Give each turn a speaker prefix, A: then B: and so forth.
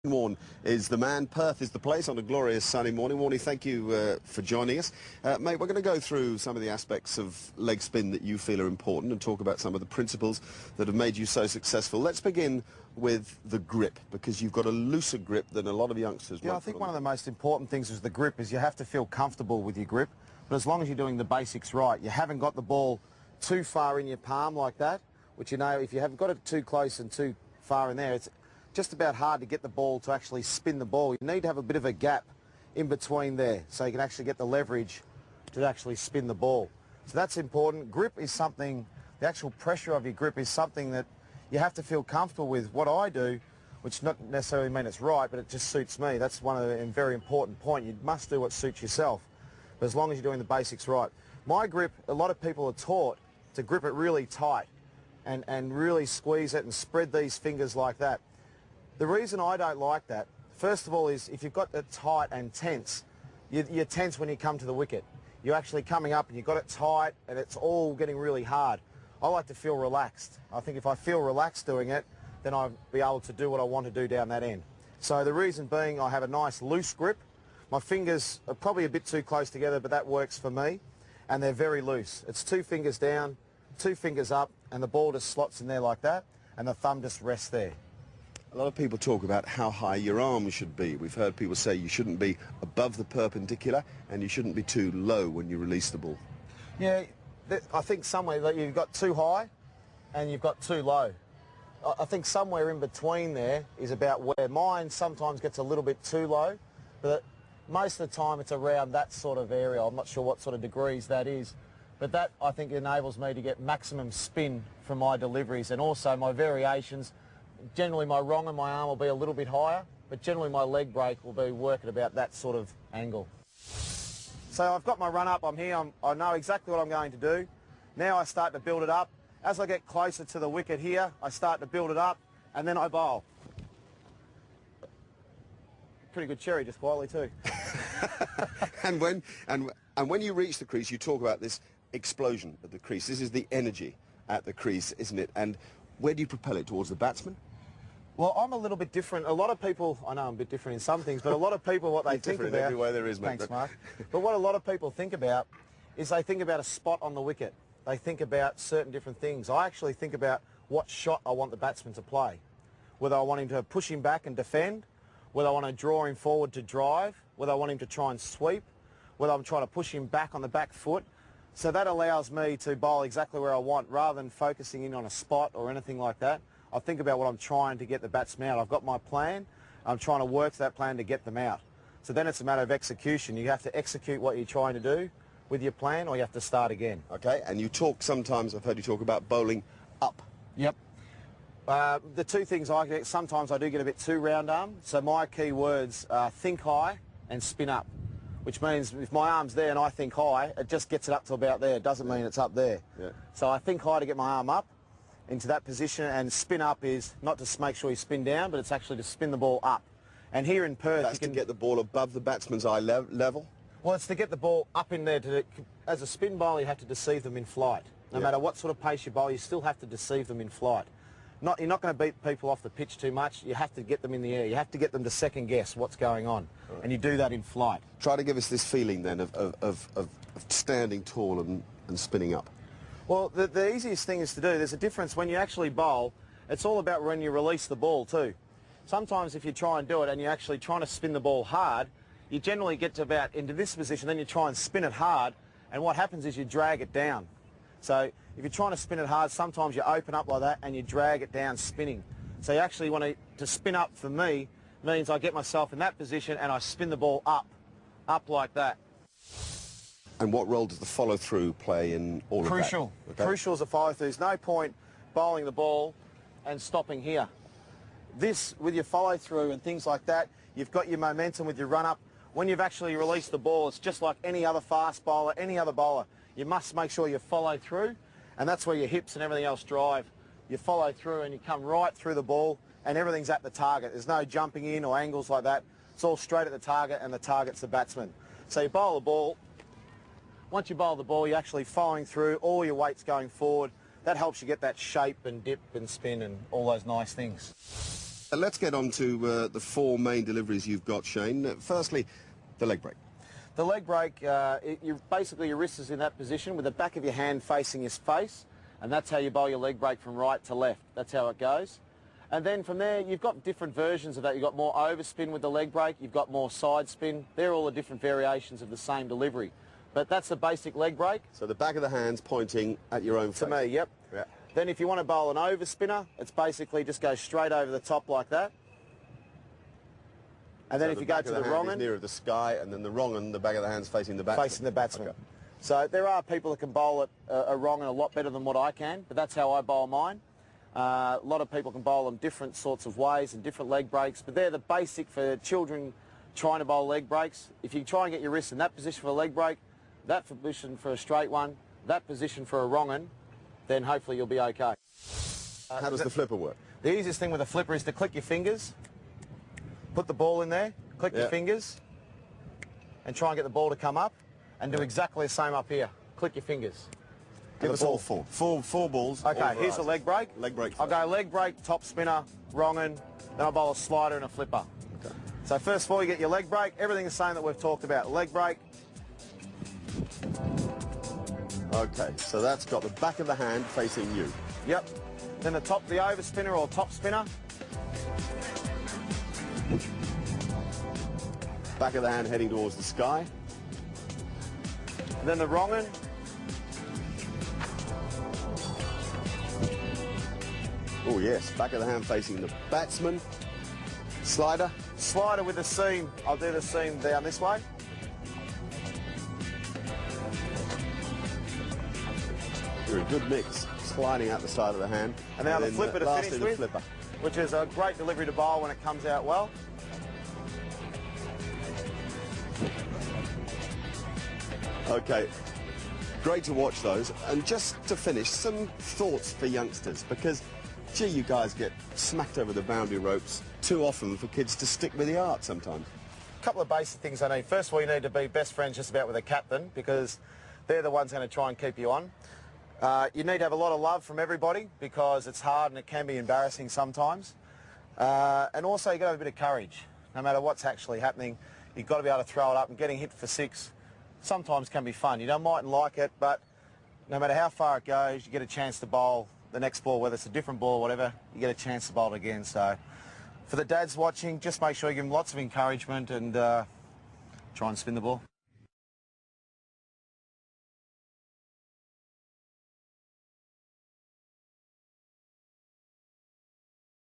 A: Warne is the man, Perth is the place on a glorious sunny morning. Warne, thank you for joining us. Mate, we're going to go through some of the aspects of leg spin that you feel are important and talk about some of the principles that have made you so successful. Let's begin with the grip, because you've got a looser grip than a lot of youngsters.
B: Yeah, I think one of the most important things is the grip, is you have to feel comfortable with your grip, but as long as you're doing the basics right, you haven't got the ball too far in your palm like that, which, you know, if you have got it too close and too far in there, it's just about hard to get the ball to actually spin the ball. You need to have a bit of a gap in between there so you can actually get the leverage to actually spin the ball. So that's important. Grip is something, the actual pressure of your grip is something that you have to feel comfortable with. What I do, which not necessarily mean it's right, but it just suits me. That's one of the very important point. You must do what suits yourself, but as long as you're doing the basics right. My grip, a lot of people are taught to grip it really tight and really squeeze it and spread these fingers like that. The reason I don't like that, first of all, is if you've got it tight and tense, you're tense when you come to the wicket. You're actually coming up and you've got it tight and it's all getting really hard. I like to feel relaxed. I think if I feel relaxed doing it, then I'll be able to do what I want to do down that end. So the reason being, I have a nice loose grip. My fingers are probably a bit too close together, but that works for me. And they're very loose. It's 2 fingers down, 2 fingers up, and the ball just slots in there like that, and the thumb just rests there.
A: A lot of people talk about how high your arm should be. We've heard people say you shouldn't be above the perpendicular and you shouldn't be too low when you release the ball.
B: Yeah, I think somewhere that you've got too high and you've got too low. I think somewhere in between there is about where mine sometimes gets a little bit too low, but most of the time it's around that sort of area. I'm not sure what sort of degrees that is, but that I think enables me to get maximum spin from my deliveries, and also my variations. Generally my wrong and my arm will be a little bit higher, but generally my leg break will be working about that sort of angle. So I've got my run up, I'm here, I know exactly what I'm going to do. Now I start to build it up. As I get closer to the wicket here, I start to build it up and then I bowl. Pretty good cherry, just quietly too.
A: And when you reach the crease, you talk about this explosion at the crease. This is the energy at the crease, isn't it? And where do you propel it? Towards the batsman?
B: Well, I'm a little bit different. A lot of people, I know I'm a bit different in some things, but a lot of people, what they think about...
A: in every way there is, mate.
B: Thanks, Mark. But what a lot of people think about is they think about a spot on the wicket. They think about certain different things. I actually think about what shot I want the batsman to play. Whether I want him to push him back and defend, whether I want to draw him forward to drive, whether I want him to try and sweep, whether I'm trying to push him back on the back foot. So that allows me to bowl exactly where I want, rather than focusing in on a spot or anything like that. I think about what I'm trying to get the batsman out. I've got my plan. I'm trying to work that plan to get them out. So then it's a matter of execution. You have to execute what you're trying to do with your plan, or you have to start again.
A: Okay, and you talk sometimes, I've heard you talk about bowling up.
B: Yep. The two things I get, sometimes I do get a bit too round arm. So my key words are think high and spin up, which means if my arm's there and I think high, it just gets it up to about there. It doesn't mean it's up there.
A: Yeah.
B: So I think high to get my arm up into that position, and spin up is not to make sure you spin down, but it's actually to spin the ball up. And here in Perth...
A: That's
B: you can
A: to get the ball above the batsman's eye level?
B: Well, it's to get the ball up in there. As a spin bowler, you have to deceive them in flight. No matter what sort of pace you bowl, you still have to deceive them in flight. You're not going to beat people off the pitch too much. You have to get them in the air. You have to get them to second guess what's going on. Right. And you do that in flight.
A: Try to give us this feeling then of standing tall and spinning up.
B: Well, the easiest thing is to do, there's a difference when you actually bowl. It's all about when you release the ball too. Sometimes if you try and do it and you're actually trying to spin the ball hard, you generally get to about into this position, then you try and spin it hard, and what happens is you drag it down. So if you're trying to spin it hard, sometimes you open up like that and you drag it down spinning. So you actually want to spin up, for me, means I get myself in that position and I spin the ball up like that.
A: And what role does the follow-through play in all of that?
B: Crucial. Okay. Crucial is the follow-through. There's no point bowling the ball and stopping here. This, with your follow-through and things like that, you've got your momentum with your run-up. When you've actually released the ball, it's just like any other fast bowler, any other bowler. You must make sure you follow through, and that's where your hips and everything else drive. You follow through and you come right through the ball, and everything's at the target. There's no jumping in or angles like that. It's all straight at the target, and the target's the batsman. So you bowl the ball. Once you bowl the ball, you're actually following through, all your weight's going forward. That helps you get that shape and dip and spin and all those nice things.
A: Let's get on to the four main deliveries you've got, Shane. Firstly, the leg break.
B: The leg break, basically your wrist is in that position with the back of your hand facing your face, and that's how you bowl your leg break from right to left. That's how it goes. And then from there, you've got different versions of that. You've got more overspin with the leg break. You've got more side spin. They're all the different variations of the same delivery. But that's the basic leg break.
A: So the back of the hand's pointing at your own face.
B: To me, yep.
A: Yeah.
B: Then if you want to bowl an overspinner, it's basically just go straight over the top like that. And then
A: so
B: if you go to the wrong end,
A: nearer the sky, and then the wrong end, the back of the hand's facing the batsman.
B: Facing the batsman.
A: Okay.
B: So there are people that can bowl it a wrong and a lot better than what I can, but that's how I bowl mine. A lot of people can bowl them different sorts of ways and different leg breaks, but they're the basic for children trying to bowl leg breaks. If you try and get your wrist in that position for a leg break, that position for a straight one, that position for a wrong one, then hopefully you'll be okay.
A: How does the flipper work?
B: The easiest thing with a flipper is to click your fingers, put the ball in there, click your fingers, and try and get the ball to come up, and do exactly the same up here. Click your fingers.
A: Give us all four. Four balls.
B: Okay, here's the leg break.
A: Leg break.
B: I'll go leg break, top spinner, wrong un, then I'll bowl a slider and a flipper.
A: Okay.
B: So first of all, you get your leg break, everything the same that we've talked about. Leg break.
A: Okay, so that's got the back of the hand facing you.
B: Yep. Then the overspinner or top spinner.
A: Back of the hand heading towards the sky.
B: And then the wrong un.
A: Oh yes, back of the hand facing the batsman. Slider.
B: Slider with the seam. I'll do the seam down this way.
A: You're a good mix, sliding out the side of the hand.
B: And now the flipper to
A: lastly,
B: finish
A: the
B: with,
A: flipper.
B: which is a great delivery to bowl when it comes out well.
A: Okay, great to watch those. And just to finish, some thoughts for youngsters, because, gee, you guys get smacked over the boundary ropes too often for kids to stick with the art sometimes.
B: A couple of basic things I need. First of all, you need to be best friends just about with a captain, because they're the ones going to try and keep you on. You need to have a lot of love from everybody, because it's hard and it can be embarrassing sometimes. And also, you've got to have a bit of courage. No matter what's actually happening, you've got to be able to throw it up, and getting hit for six sometimes can be fun. You mightn't like it, but no matter how far it goes, you get a chance to bowl the next ball, whether it's a different ball or whatever, you get a chance to bowl it again. So for the dads watching, just make sure you give them lots of encouragement and try and spin the ball.